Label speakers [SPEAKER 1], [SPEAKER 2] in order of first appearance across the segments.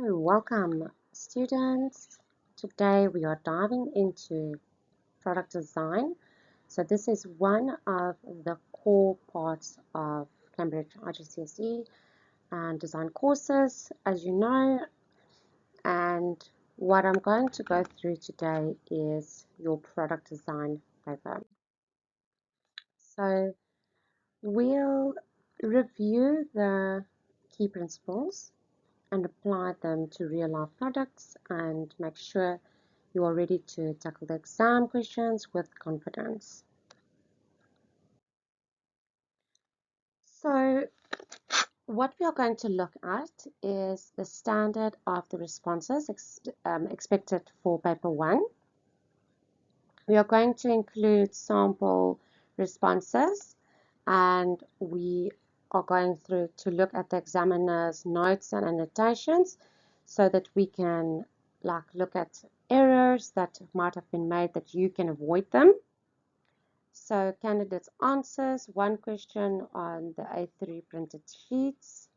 [SPEAKER 1] Welcome, students. Today we are diving into product design. So this is one of the core parts of Cambridge IGCSE and design courses, as you know. And what I'm going to go through today is your product design paper. So we'll review the key principles and apply them to real life products and make sure you are ready to tackle the exam questions with confidence. So what we are going to look at is the standard of the responses expected for paper 1. We are going to include sample responses, and we are going through to look at the examiner's notes and annotations so that we can look at errors that might have been made that you can avoid them. So candidates' answers, one question on the A3 printed sheets,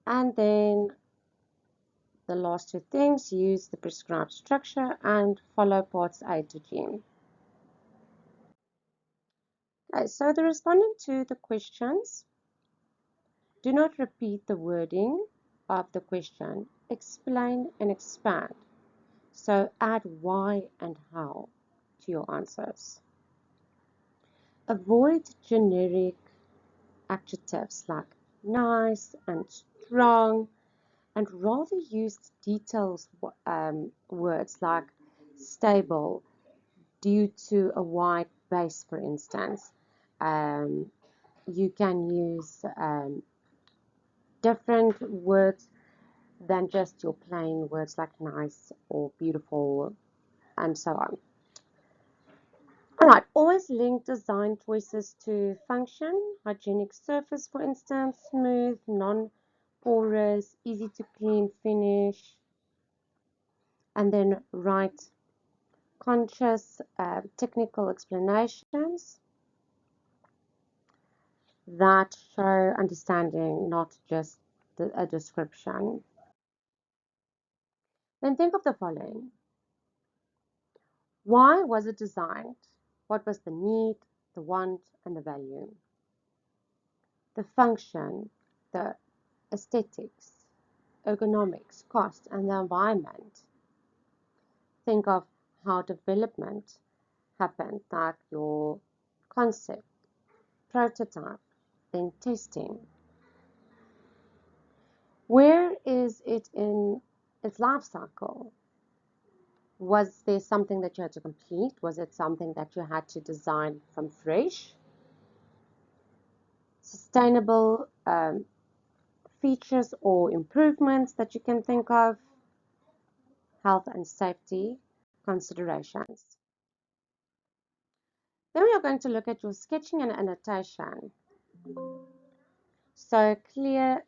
[SPEAKER 1] and then the last two things, use the prescribed structure and follow parts A to G. Okay, so the respondent to the questions, do not repeat the wording of the question. Explain and expand. So add why and how to your answers. Avoid generic adjectives like nice and strong, and rather use details words like stable, due to a wide base, for instance. You can use different words than just your plain words like nice or beautiful and so on. Alright, always link design choices to function. Hygienic surface, for instance, smooth, non-porous, easy to clean finish. And then write conscious technical explanations that show understanding, not just a description. Then think of the following. Why was it designed? What was the need, the want, and the value? The function, the aesthetics, ergonomics, cost, and the environment. Think of how development happened, like your concept, prototype, then testing. Where is it in its life cycle? Was there something that you had to complete? Was it something that you had to design from fresh? Sustainable features or improvements that you can think of, health and safety considerations. Then we are going to look at your sketching and annotation. So clear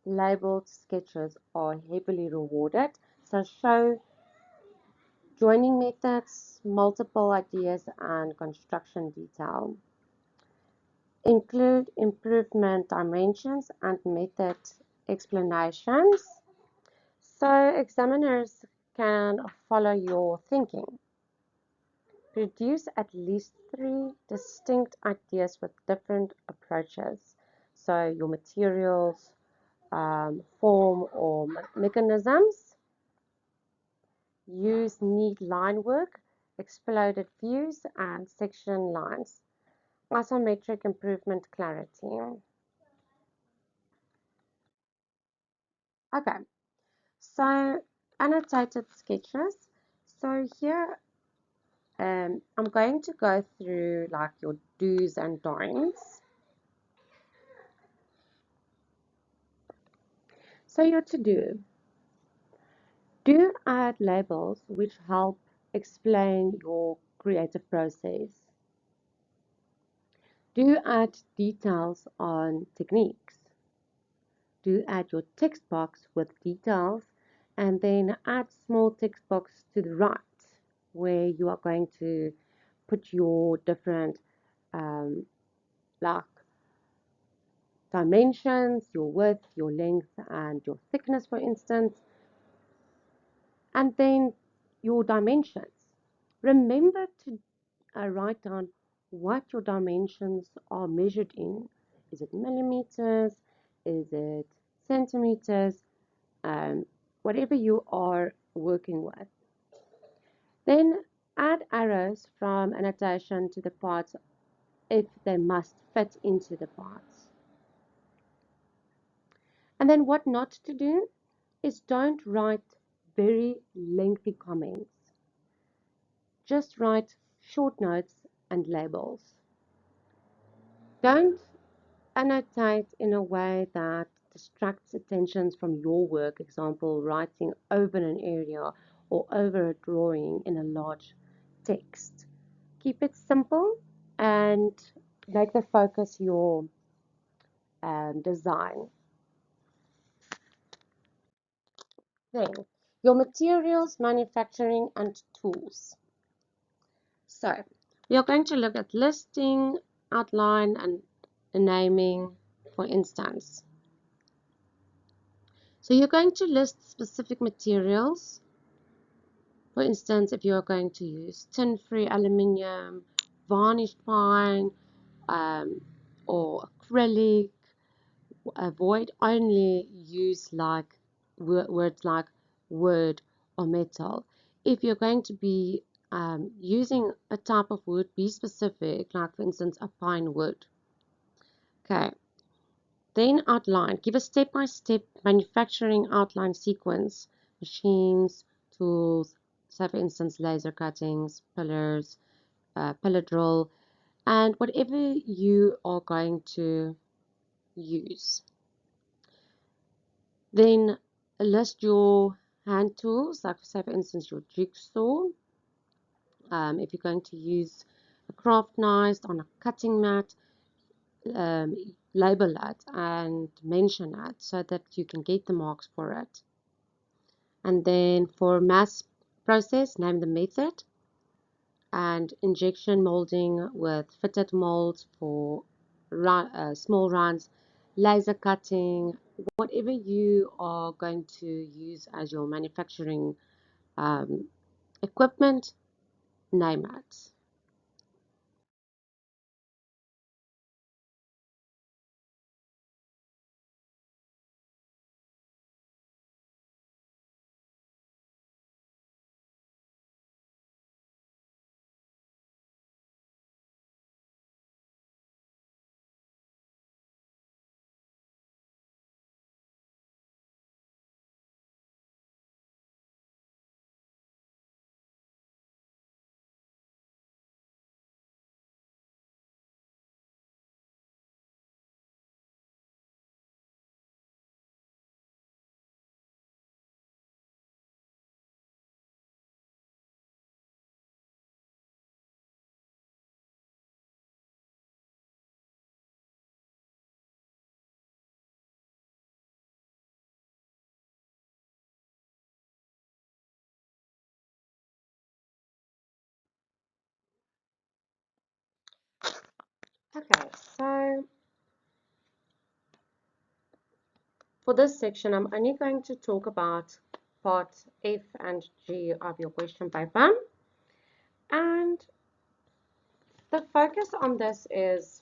[SPEAKER 1] labeled sketches are heavily rewarded. So show joining methods, multiple ideas, and construction detail. Include improvement dimensions and method explanations so examiners can follow your thinking. Produce at least 3 distinct ideas with different approaches. So your materials, form or mechanisms. Use neat line work, exploded views, and section lines. Isometric improvement clarity. Okay, so annotated sketches. So here I'm going to go through like your do's and don'ts. So your to do. Do add labels which help explain your creative process. Do add details on techniques. Do add your text box with details and then add small text box to the right where you are going to put your different like dimensions, your width, your length, and your thickness, for instance, and then your dimensions. Remember to write down what your dimensions are measured in. Is it millimeters? Is it centimeters? Whatever you are working with. Then add arrows from annotation to the parts if they must fit into the parts. And then what not to do is don't write very lengthy comments. Just write short notes and labels. Don't annotate in a way that distracts attention from your work, example, writing over an area or over a drawing in a large text. Keep it simple and make the focus your design. Then, your materials, manufacturing, and tools. So, we are going to look at listing, outline, and naming, for instance. So, you're going to list specific materials. For instance, if you are going to use tin-free aluminium, varnished pine, or acrylic, avoid only use like words like wood or metal. If you're going to be using a type of wood, be specific, like for instance a pine wood. Okay, then outline. Give a step-by-step manufacturing outline sequence. Machines, tools, so for instance laser cuttings, pillars, pillar drill, and whatever you are going to use. Then list your hand tools, like say for instance your jigsaw. If you're going to use a craft knife on a cutting mat, label it and mention it so that you can get the marks for it. And then for mass process, name the method, and injection molding with fitted molds for small runs, laser cutting, whatever you are going to use as your manufacturing equipment, name it. Okay, so for this section, I'm only going to talk about part F and G of your question paper. And the focus on this is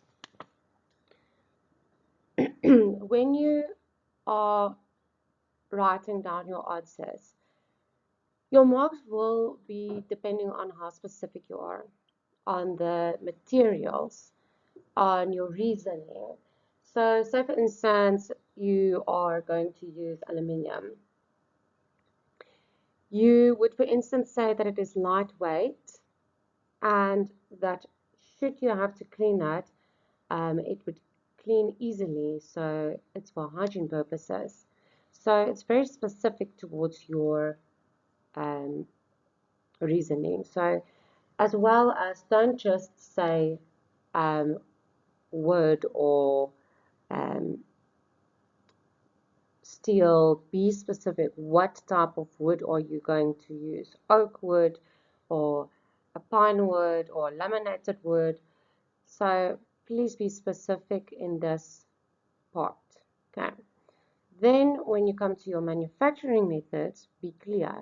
[SPEAKER 1] when you are writing down your answers, your marks will be depending on how specific you are, on the materials, on your reasoning. So, say for instance, you are going to use aluminium. You would, for instance, say that it is lightweight and that should you have to clean it, it would clean easily, so it's for hygiene purposes. So it's very specific towards your um, reasoning. So as well as don't just say wood or um, steel, be specific. What type of wood are you going to use? Oak wood or a pine wood or laminated wood. So please be specific in this part. Okay. Then when you come to your manufacturing methods, be clear.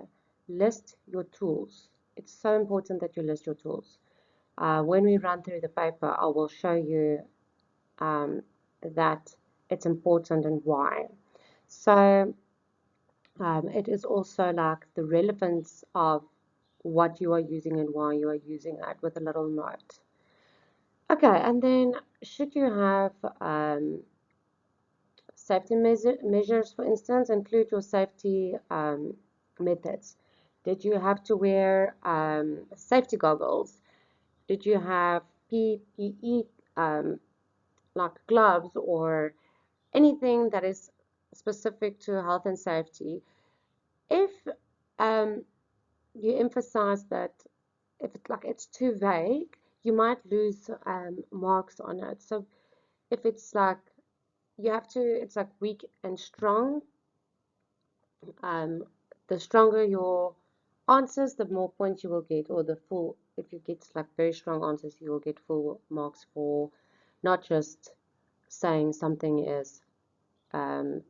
[SPEAKER 1] List your tools. It's so important that you list your tools. When we run through the paper, I will show you that it's important and why. So it is also like the relevance of what you are using and why you are using it with a little note. Okay, and then should you have safety measures, for instance, include your safety methods. Did you have to wear safety goggles? Did you have PPE like gloves or anything that is specific to health and safety? If um, you emphasize that if it's like it's too vague, you might lose marks on it. So if it's like you have to, it's like weak and strong. Um, the stronger your answers, the more points you will get, or the full. If you get like very strong answers, you will get full marks for not just saying something is um,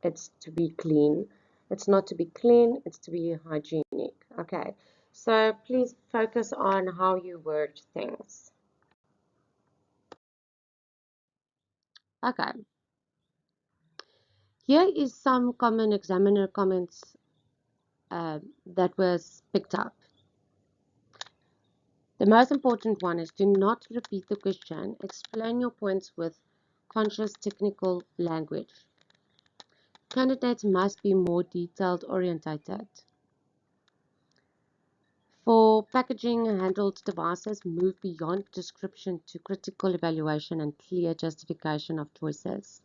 [SPEAKER 1] it's to be clean. It's not to be clean, it's to be hygienic. Okay, so please focus on how you word things. Okay, here is some common examiner comments that was picked up. The most important one is do not repeat the question. Explain your points with conscious technical language. Candidates must be more detailed orientated. For packaging handled devices, move beyond description to critical evaluation and clear justification of choices.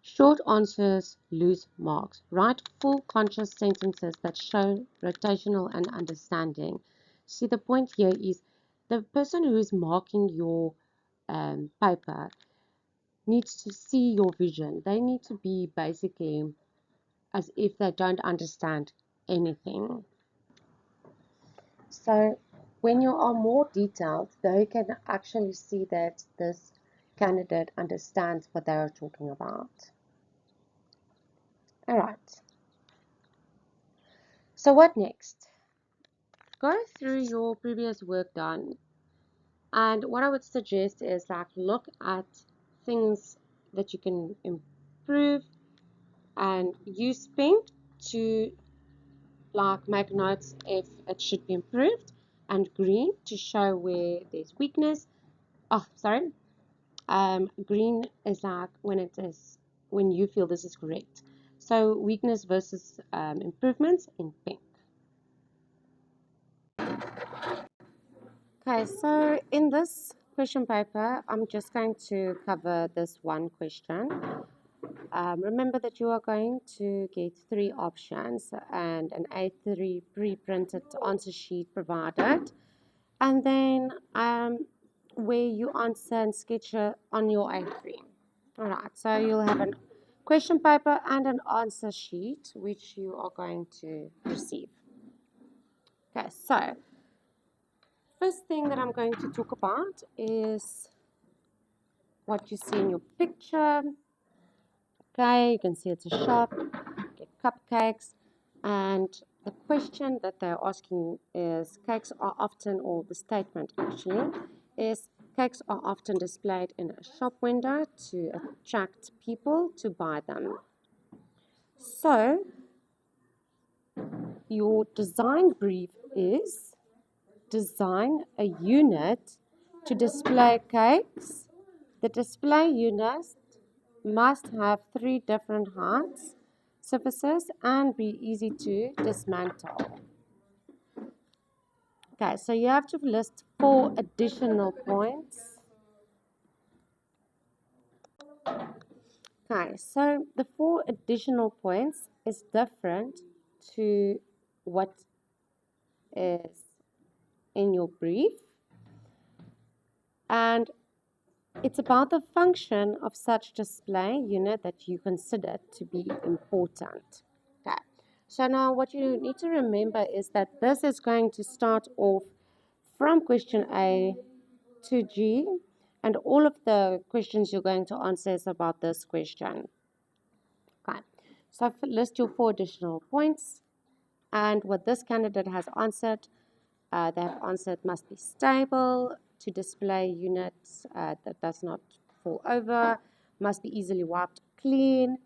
[SPEAKER 1] Short answers lose marks. Write full conscious sentences that show rotational and understanding. See, the point here is the person who is marking your paper needs to see your vision. They need to be basically as if they don't understand anything. So when you are more detailed, they can actually see that this candidate understands what they are talking about. All right. So what next? Go through your previous work done. And what I would suggest is like look at things that you can improve and use pen to like make notes if it should be improved, and green to show where there's weakness. Oh, sorry. Green is like when you feel this is correct. So weakness versus improvements in pink. Okay, so in this question paper, I'm just going to cover this one question. Remember that you are going to get three options and an A3 pre-printed answer sheet provided, and then where you answer and sketch on your A3. All right, so you'll have a question paper and an answer sheet which you are going to receive. Okay, so first thing that I'm going to talk about is what you see in your picture. Okay, you can see it's a shop, get cupcakes, and the question that they're asking is cakes are often, or the statement actually, is cakes are often displayed in a shop window to attract people to buy them. So, your design brief is design a unit to display cakes. The display unit must have three different heights, surfaces, and be easy to dismantle. Okay, so you have to list 4 additional points. Okay, so the 4 additional points is different to what is in your brief, and it's about the function of such display unit that you consider to be important. Okay. So now what you need to remember is that this is going to start off from question A to G, And all of the questions you're going to answer is about this question. Okay, so list your 4 additional points. And what this candidate has answered, they have answered must be stable to display units that does not fall over, must be easily wiped clean,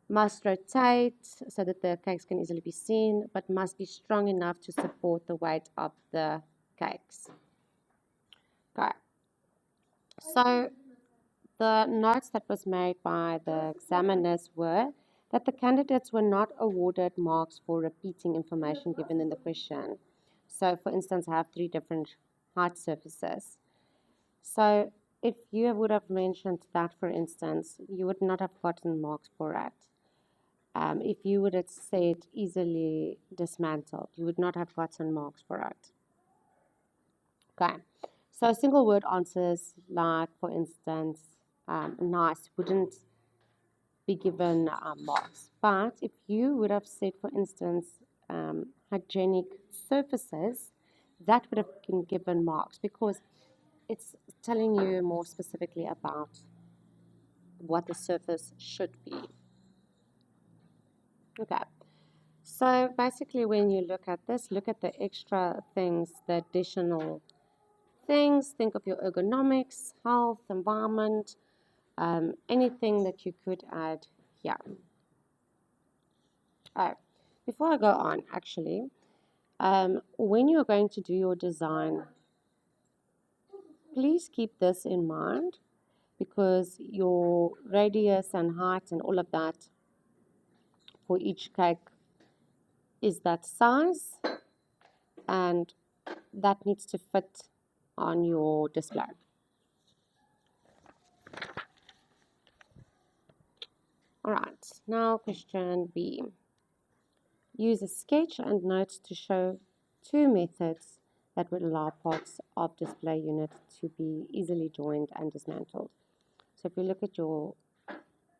[SPEAKER 1] must rotate so that the cakes can easily be seen, but must be strong enough to support the weight of the cakes. Okay, so the notes that was made by the examiners were that the candidates were not awarded marks for repeating information given in the question. So, for instance, I have 3 different height surfaces. So, if you would have mentioned that, for instance, you would not have gotten marks for it. If you would have said easily dismantled, you would not have gotten marks for it. Okay, so single word answers like, for instance, nice wouldn't be given marks. But if you would have said, for instance, hygienic surfaces, that would have been given marks because it's telling you more specifically about what the surface should be. Okay. So basically, when you look at this, look at the extra things, the additional things. Think of your ergonomics, health, environment, anything that you could add here. All right. Before I go on, actually, when you're going to do your design, please keep this in mind because your radius and height and all of that for each cake is that size and that needs to fit on your display. All right, now question B. Use a sketch and notes to show 2 methods that would allow parts of display unit to be easily joined and dismantled. So if you look at your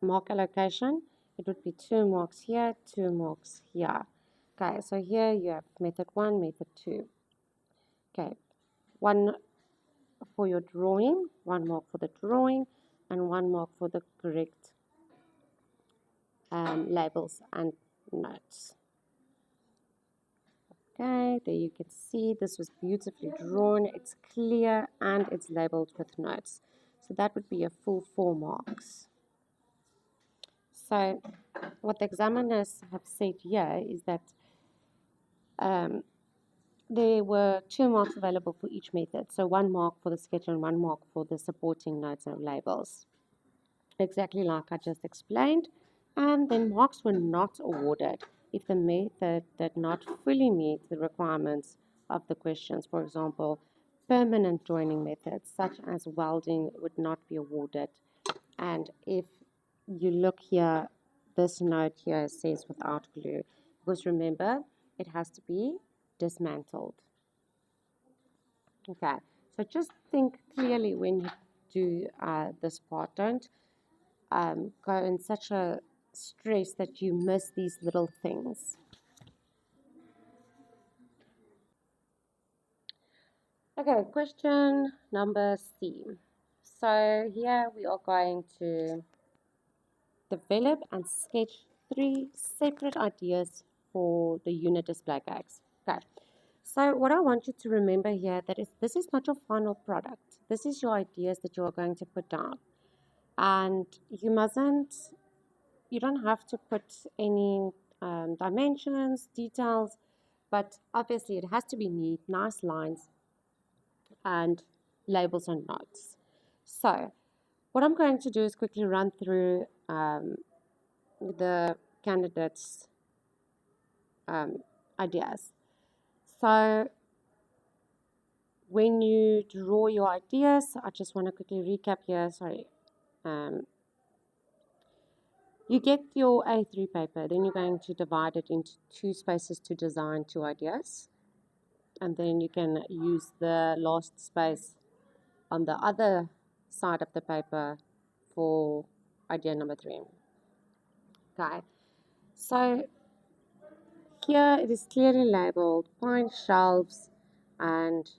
[SPEAKER 1] mark allocation, it would be 2 marks here, 2 marks here. Okay, so here you have method 1, method 2. Okay, 1 for your drawing, 1 mark for the drawing, and 1 mark for the correct labels and notes. Okay, there you can see this was beautifully drawn. It's clear and it's labeled with notes. So that would be a full 4 marks. So what the examiners have said here is that there were 2 marks available for each method. So 1 mark for the sketch and 1 mark for the supporting notes and labels. Exactly like I just explained. And then marks were not awarded if the method did not fully meet the requirements of the questions. For example, permanent joining methods such as welding would not be awarded. And if you look here, this note here says without glue, because remember, it has to be dismantled. Okay, so just think clearly when you do this part. Don't go in such a stress that you miss these little things. Okay, question number C. So here we are going to develop and sketch 3 separate ideas for the unit display cakes. Okay, so what I want you to remember here that is this is not your final product. This is your ideas that you are going to put down. And you don't have to put any dimensions, details, but obviously it has to be neat, nice lines, and labels and notes. So what I'm going to do is quickly run through the candidates' ideas. So when you draw your ideas, I just want to quickly recap here, sorry. You get your A3 paper, then you're going to divide it into 2 spaces to design 2 ideas. And then you can use the last space on the other side of the paper for idea number 3. Okay, so here it is clearly labeled pine shelves, and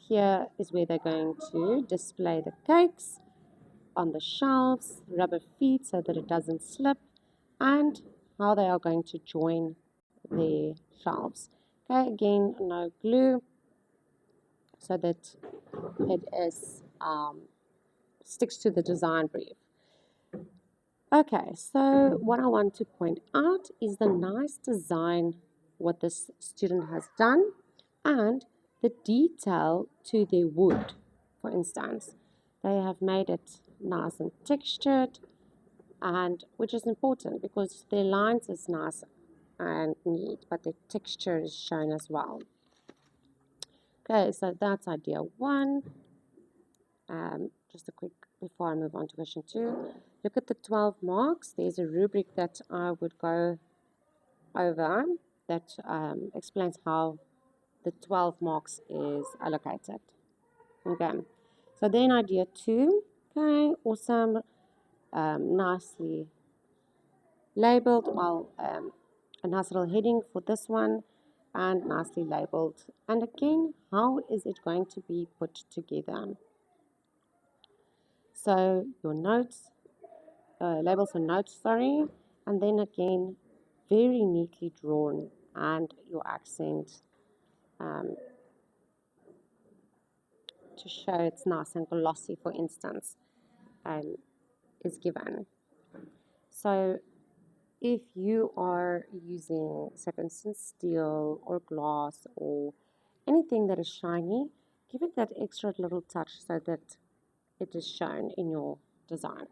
[SPEAKER 1] here is where they're going to display the cakes on the shelves, rubber feet so that it doesn't slip, and how they are going to join their shelves. Okay, again, no glue so that it is sticks to the design brief. Okay, so what I want to point out is the nice design what this student has done and the detail to their wood. For instance, they have made it nice and textured, and which is important because their lines is nice and neat, but the texture is shown as well. Okay, so that's idea one. Just a quick, before I move on to question 2, look at the 12 marks. There's a rubric that I would go over that explains how the 12 marks is allocated. Okay, so then idea 2, okay, awesome, nicely labeled, well, a nice little heading for this one, and nicely labeled. And again, how is it going to be put together? So your notes, labels and notes, sorry, and then again, very neatly drawn, and your accent to show it's nice and glossy, for instance, is given. So if you are using, say for instance, steel or glass or anything that is shiny, give it that extra little touch so that it is shown in your design.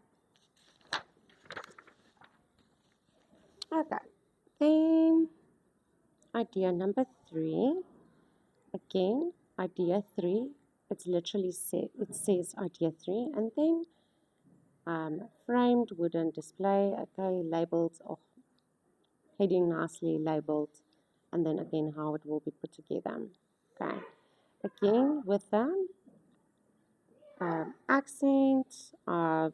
[SPEAKER 1] Okay, then idea number 3. Again, idea 3. It's literally it says idea 3, and then framed wooden display. Okay, labeled or heading nicely labeled, and then again how it will be put together. Okay, again with the accent of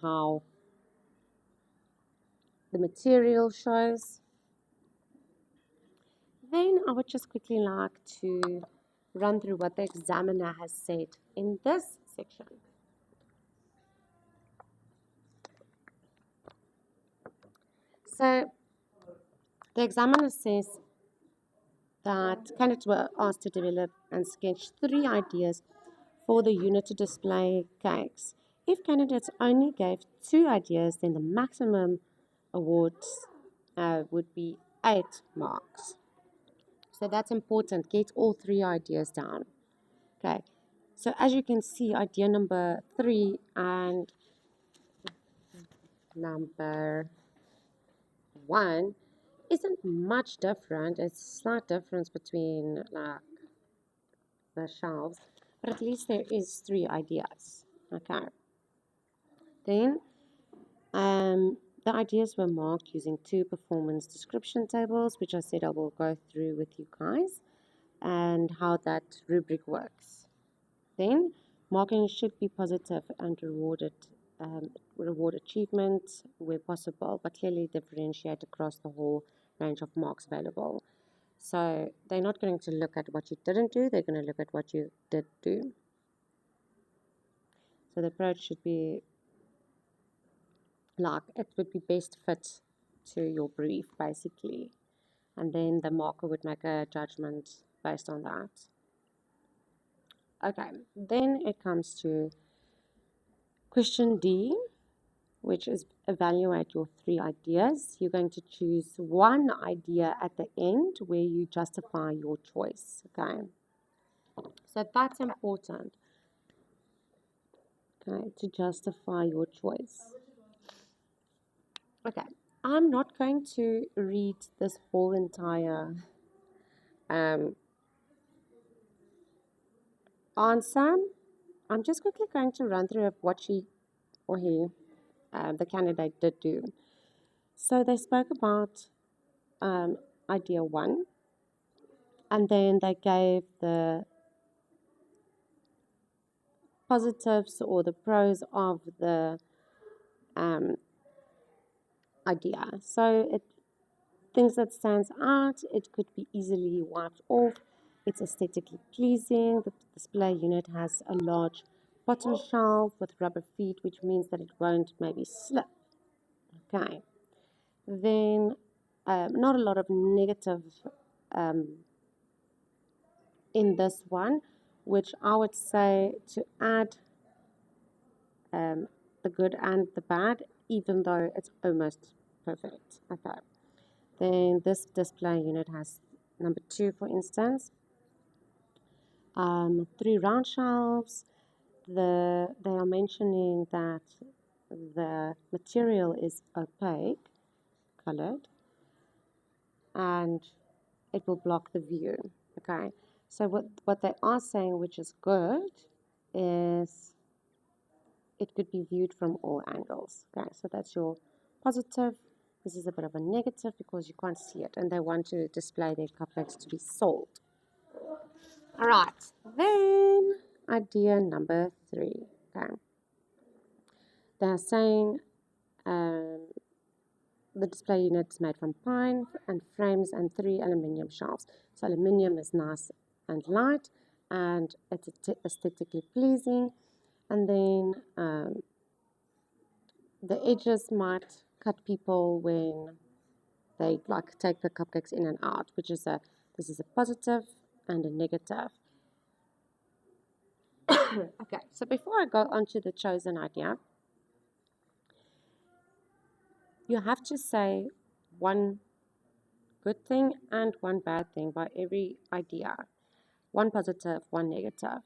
[SPEAKER 1] how the material shows. Then I would just quickly like to run through what the examiner has said in this section. So the examiner says that candidates were asked to develop and sketch 3 ideas for the unit to display cakes. If candidates only gave 2 ideas, then the maximum awards would be 8 marks. So that's important. Get all 3 ideas down. Okay. So as you can see, idea number 3 and number 1 isn't much different. It's a slight difference between the shelves, but at least there is 3 ideas. Okay. Then the ideas were marked using 2 performance description tables, which I said I will go through with you guys, and how that rubric works. Then marking should be positive and reward achievement where possible, but clearly differentiate across the whole range of marks available. So they're not going to look at what you didn't do, they're going to look at what you did do. So the approach should be like it would be best fit to your brief basically, and then the marker would make a judgment based on that. Okay, then it comes to question D, which is evaluate your 3 ideas. You're going to choose one idea at the end where you justify your choice. Okay, so that's important, okay, to justify your choice. Okay, I'm not going to read this whole entire answer. I'm just quickly going to run through what she or he, the candidate, did do. So they spoke about idea 1, and then they gave the positives or the pros of the idea. So things that stands out, it could be easily wiped off. It's aesthetically pleasing. The display unit has a large bottom shelf with rubber feet, which means that it won't maybe slip. Okay. Then not a lot of negative um, in this one, which I would say to add um, the good and the bad, even though it's almost perfect. Okay. Then this display unit has number 2, for instance, 3 round shelves. They are mentioning that the material is opaque, colored, and it will block the view. Okay, so what they are saying, which is good, is it could be viewed from all angles. Okay, so that's your positive. This is a bit of a negative because you can't see it, and they want to display their cupcakes to be sold. All right, then idea number 3. Okay, they're saying the display unit is made from pine and frames and 3 aluminium shelves. So aluminium is nice and light, and it's aesthetically pleasing. And then the edges might cut people when they like take the cupcakes in and out, which is a this is a positive and a negative. Okay, so before I go on to the chosen idea, you have to say one good thing and one bad thing by every idea. One positive, one negative.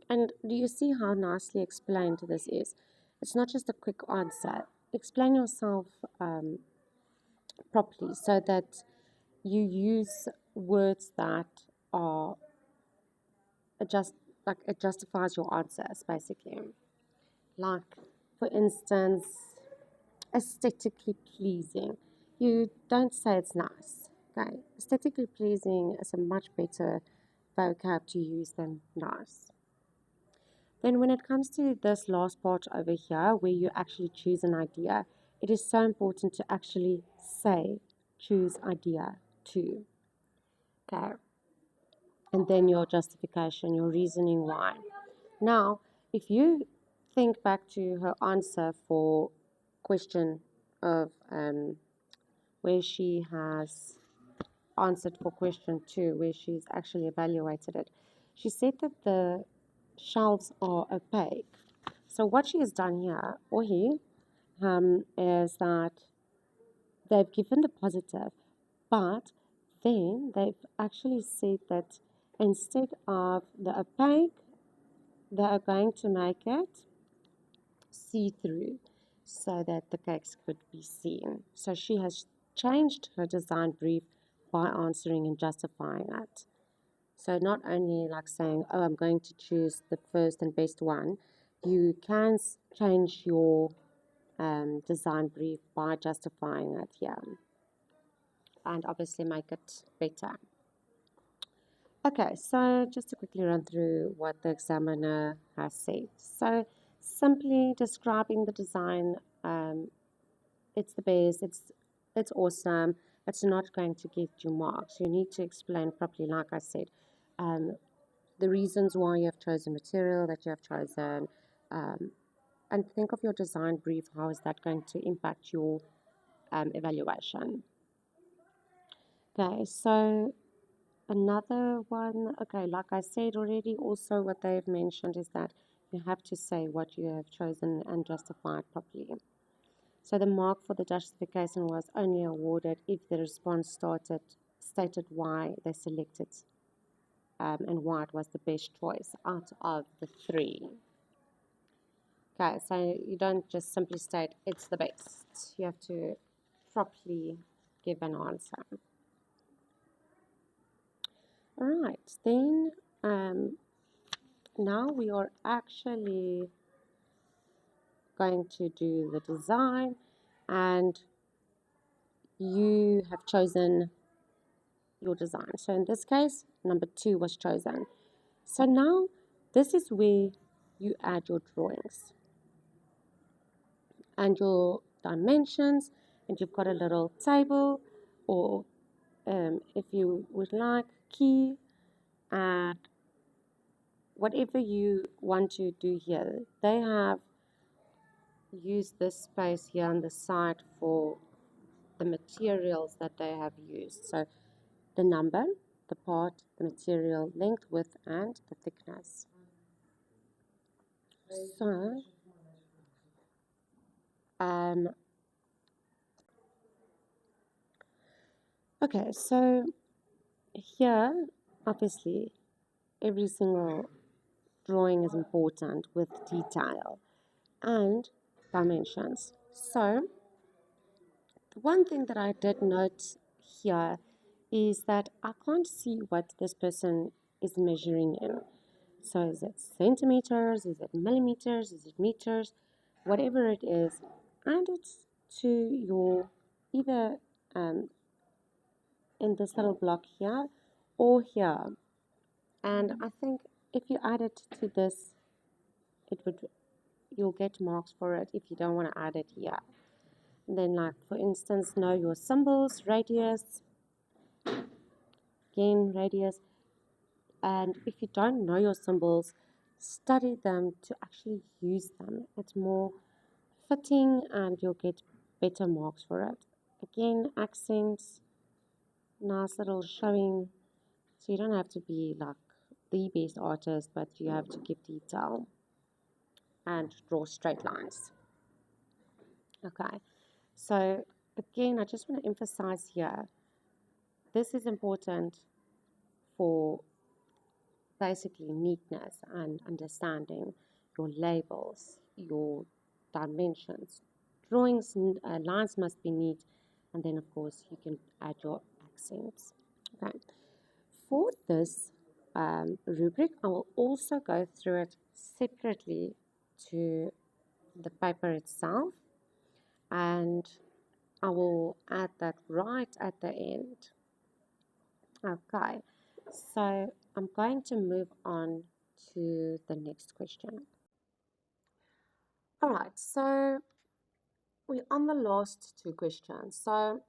[SPEAKER 1] And do you see how nicely explained this is? It's not just a quick answer. Explain yourself properly so that you use words that are just like it justifies your answers basically. Like, for instance, aesthetically pleasing. You don't say it's nice. Okay, aesthetically pleasing is a much better vocab to use than nice. Then when it comes to this last part over here, where you actually choose an idea, it is so important to actually say, choose idea 2. Okay. And then your justification, your reasoning why. Now, if you think back to her answer for question of where she has answered for question 2, where she's actually evaluated it, she said that the shelves are opaque. So what she has done here, or he, is that they've given the positive, but then they've actually said that instead of the opaque, they are going to make it see-through so that the cakes could be seen. So she has changed her design brief by answering and justifying it. So not only like saying, oh, I'm going to choose the first and best one, you can change your design brief by justifying it here and obviously make it better. Okay, so just to quickly run through what the examiner has said. So simply describing the design, it's the best, it's awesome, it's not going to get you marks. You need to explain properly, like I said, the reasons why you have chosen material that you have chosen, and think of your design brief. How is that going to impact your evaluation? Okay, so another one, okay, like I said already, also what they've mentioned is that you have to say what you have chosen and justify it properly. So the mark for the justification was only awarded if the response stated why they selected and why it was the best choice out of the 3. Okay, so you don't just simply state it's the best. You have to properly give an answer. All right, then now we are actually going to do the design, and you have chosen your design. So in this case, number 2 was chosen. So now this is where you add your drawings and your dimensions, and you've got a little table, or if you would like, key, and whatever you want to do here, they have used this space here on the side for the materials that they have used. So the number, the part, the material, length, width, and the thickness. So, um, okay, so here, obviously, every single drawing is important with detail and dimensions. So, the one thing that I did note here is that I can't see what this person is measuring in. So is it centimeters, is it millimeters, is it meters, whatever it is, add it to your either in this little block here or here. And I think if you add it to this, it would you'll get marks for it if you don't want to add it here. And then like for instance, know your symbols, radius, gain radius, and if you don't know your symbols, study them to actually use them. It's more fitting and you'll get better marks for it. Again, accents, nice little showing. So you don't have to be like the best artist, but you have to give detail and draw straight lines. Okay, so again, I just want to emphasize here, this is important for basically neatness and understanding your labels, your dimensions. Drawings, lines must be neat, and then of course you can add your accents. Okay. For this rubric, I will also go through it separately to the paper itself, and I will add that right at the end. Okay, so I'm going to move on to the next question. All right, so we're on the last two questions. So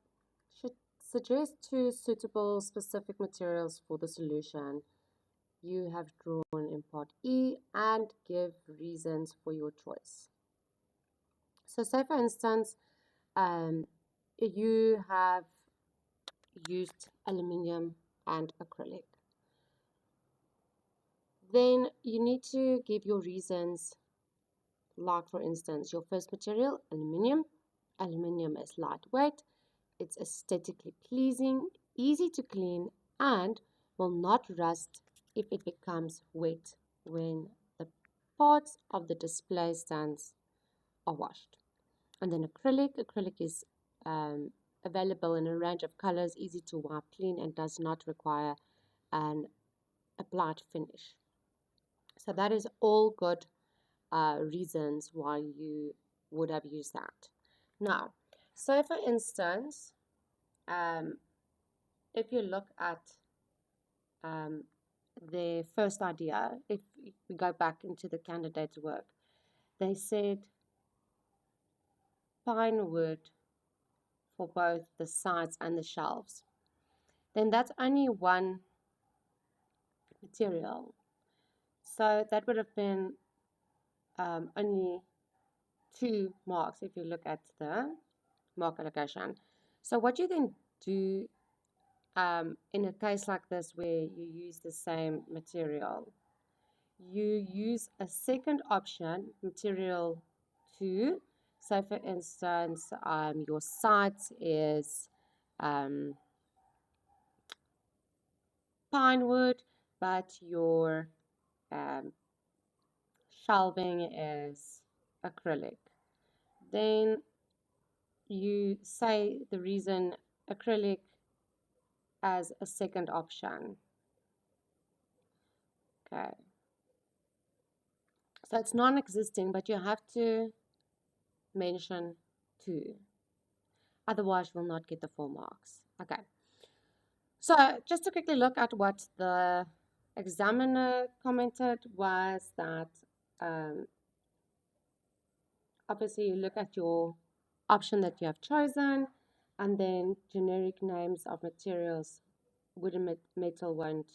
[SPEAKER 1] should suggest two suitable specific materials for the solution you have drawn in part E and give reasons for your choice. So say for instance, you have used aluminium and acrylic. Then you need to give your reasons, like for instance, your first material, aluminium. Aluminium is lightweight, it's aesthetically pleasing, easy to clean, and will not rust if it becomes wet when the parts of the display stands are washed. And then acrylic is available in a range of colors, easy to wipe clean, and does not require an applied finish. So that is all good reasons why you would have used that. Now, so for instance, if you look at their first idea, if we go back into the candidate's work, they said pine wood for both the sides and the shelves. Then that's only one material. So that would have been only 2 marks if you look at the mark allocation. So what you then do in a case like this where you use the same material, you use a second option, material 2. So for instance, your site is pine wood, but your um, shelving is acrylic. Then you say the reason acrylic as a second option. Okay. So it's non-existing, but you have to mention 2. Otherwise, you will not get the full marks. Okay. So just to quickly look at what the examiner commented was that obviously you look at your option that you have chosen, and then generic names of materials. Wooden metal won't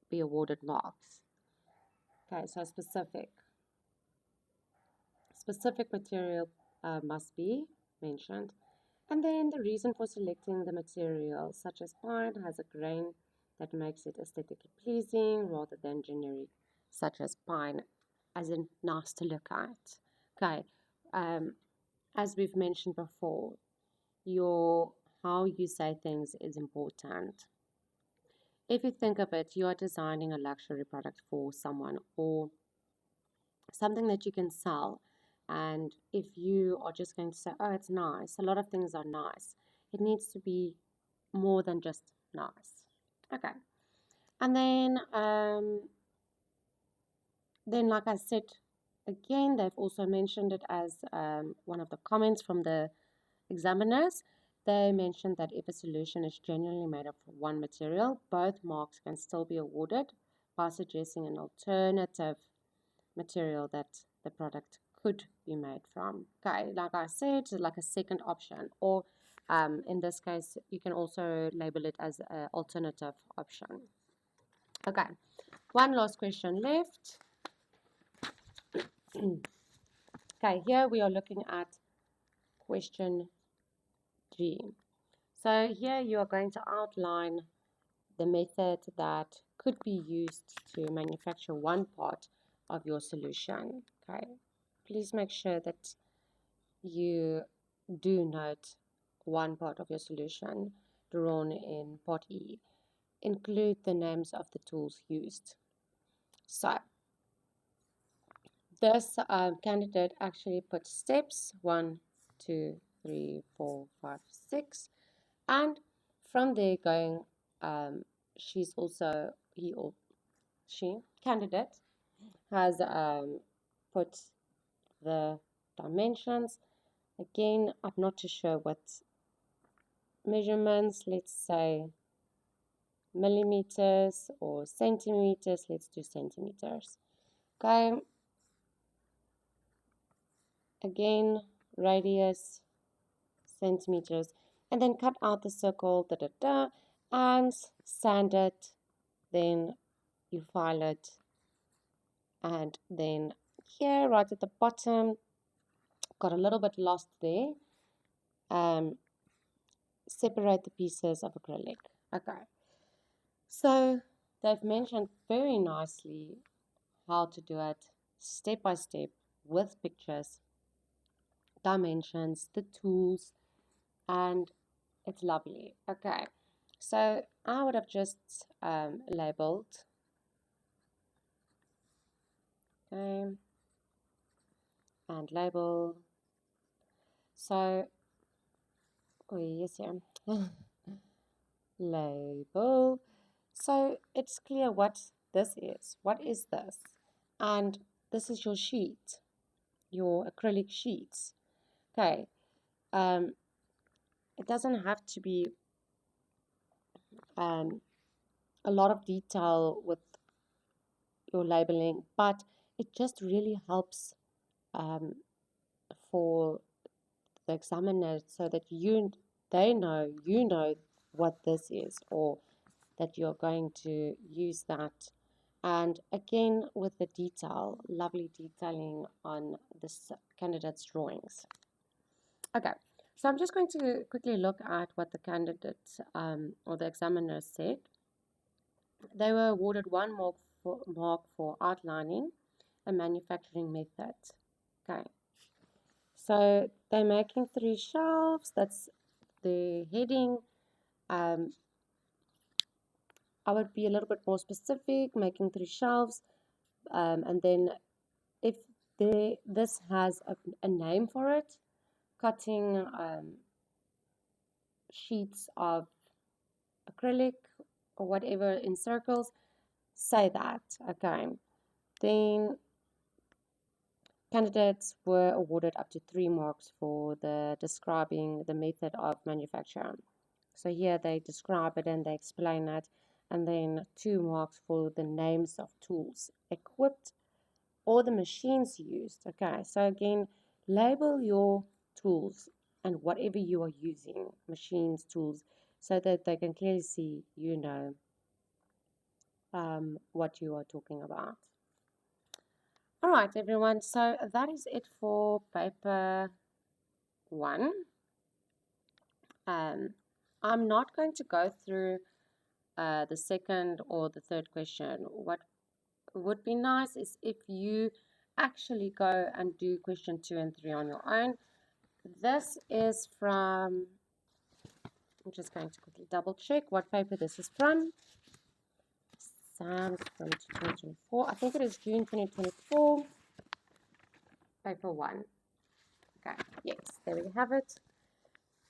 [SPEAKER 1] be awarded marks. Okay, so specific material must be mentioned. And then the reason for selecting the material, such as pine, has a grain that makes it aesthetically pleasing rather than generic, such as pine, as in nice to look at. Okay, as we've mentioned before, your how you say things is important. If you think of it, you are designing a luxury product for someone or something that you can sell. And if you are just going to say, oh, it's nice, a lot of things are nice. It needs to be more than just nice. Okay. And then like I said, again, they've also mentioned it as one of the comments from the examiners. They mentioned that if a solution is genuinely made of one material, both marks can still be awarded by suggesting an alternative material that the product could be made from. Okay, like I said, like a second option, or in this case, you can also label it as an alternative option. Okay, one last question left. Okay, here we are looking at question 3. So here you are going to outline the method that could be used to manufacture one part of your solution. Okay, please make sure that you do note one part of your solution drawn in part E. Include the names of the tools used. So this candidate actually put steps 1, 2, 3, 4, 5, 6, and from there going, she's also she candidate has put the dimensions. Again, I'm not too sure what measurements, let's say millimeters or centimeters. Let's do centimeters. Okay, again, radius, centimeters, and then cut out the circle, and sand it. Then you file it, and then here, right at the bottom, got a little bit lost there. Separate the pieces of acrylic. Okay, so they've mentioned very nicely how to do it step by step with pictures, dimensions, the tools, and it's lovely. Okay, so I would have just labeled, okay, and label. So, oh yes, yeah, label. So it's clear what this is. What is this? And this is your sheet, your acrylic sheets. Okay, it doesn't have to be um, a lot of detail with your labeling, but it just really helps um, for the examiner so that they know, you know what this is, or that you're going to use that. And again, with the detail, lovely detailing on this candidate's drawings. Okay, so I'm just going to quickly look at what the candidate or the examiner said. They were awarded one mark for outlining a manufacturing method. Okay, so they're making 3 shelves. That's the heading. I would be a little bit more specific, making 3 shelves, and then if this has a name for it, cutting sheets of acrylic or whatever in circles, say that. Okay, then candidates were awarded up to 3 marks for the describing the method of manufacture. So here they describe it and they explain it, and then 2 marks for the names of tools equipped or the machines used. Okay, so again, label your tools and whatever you are using, machines, tools, so that they can clearly see, you know, what you are talking about. All right, everyone. So that is it for paper one. Um, I'm not going to go through the second or the third question. What would be nice is if you actually go and do question 2 and 3 on your own. This is from, I'm just going to quickly double check what paper this is from. Sam's from 2024. I think it is June 2024, paper 1. Okay, yes, there we have it.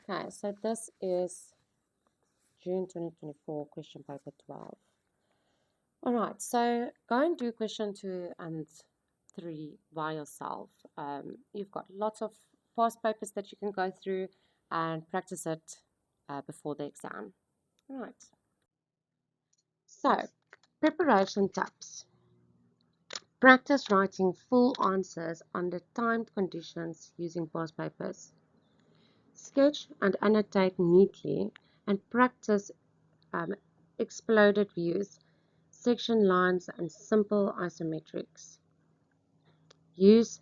[SPEAKER 1] Okay, so this is June 2024, question paper 12. All right, so go and do question 2 and 3 by yourself. You've got lots of past papers that you can go through and practice it before the exam. All right. So, preparation tips. Practice writing full answers under timed conditions using past papers. Sketch and annotate neatly and practice exploded views, section lines, and simple isometrics. Use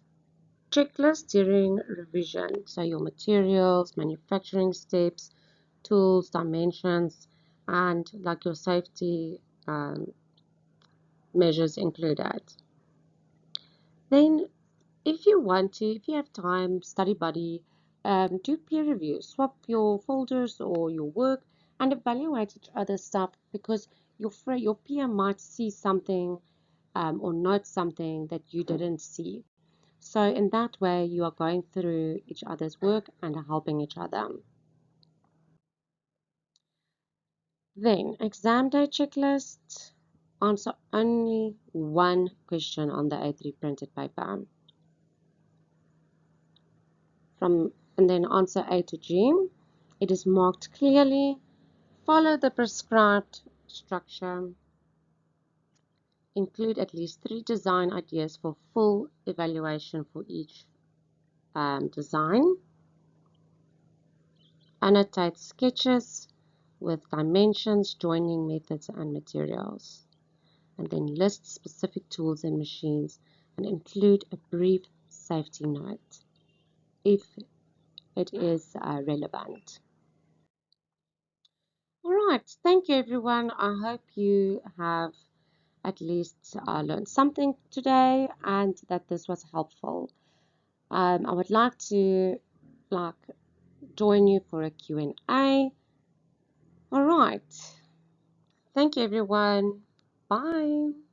[SPEAKER 1] checklists during revision, so your materials, manufacturing steps, tools, dimensions, and like your safety measures included. Then, if you want to, if you have time, study buddy, do peer review, swap your folders or your work, and evaluate each other's stuff because your peer might see something or note something that you didn't see. So in that way, you are going through each other's work and helping each other. Then, exam day checklist. Answer only one question on the A3 printed paper. And then answer A to G. It is marked clearly. Follow the prescribed structure. Include at least 3 design ideas for full evaluation for each design. Annotate sketches with dimensions, joining methods, and materials. And then list specific tools and machines and include a brief safety note if it is relevant. All right, thank you everyone. I hope you have at least learned something today and that this was helpful. I would like to join you for a Q&A. All right. Thank you, everyone. Bye.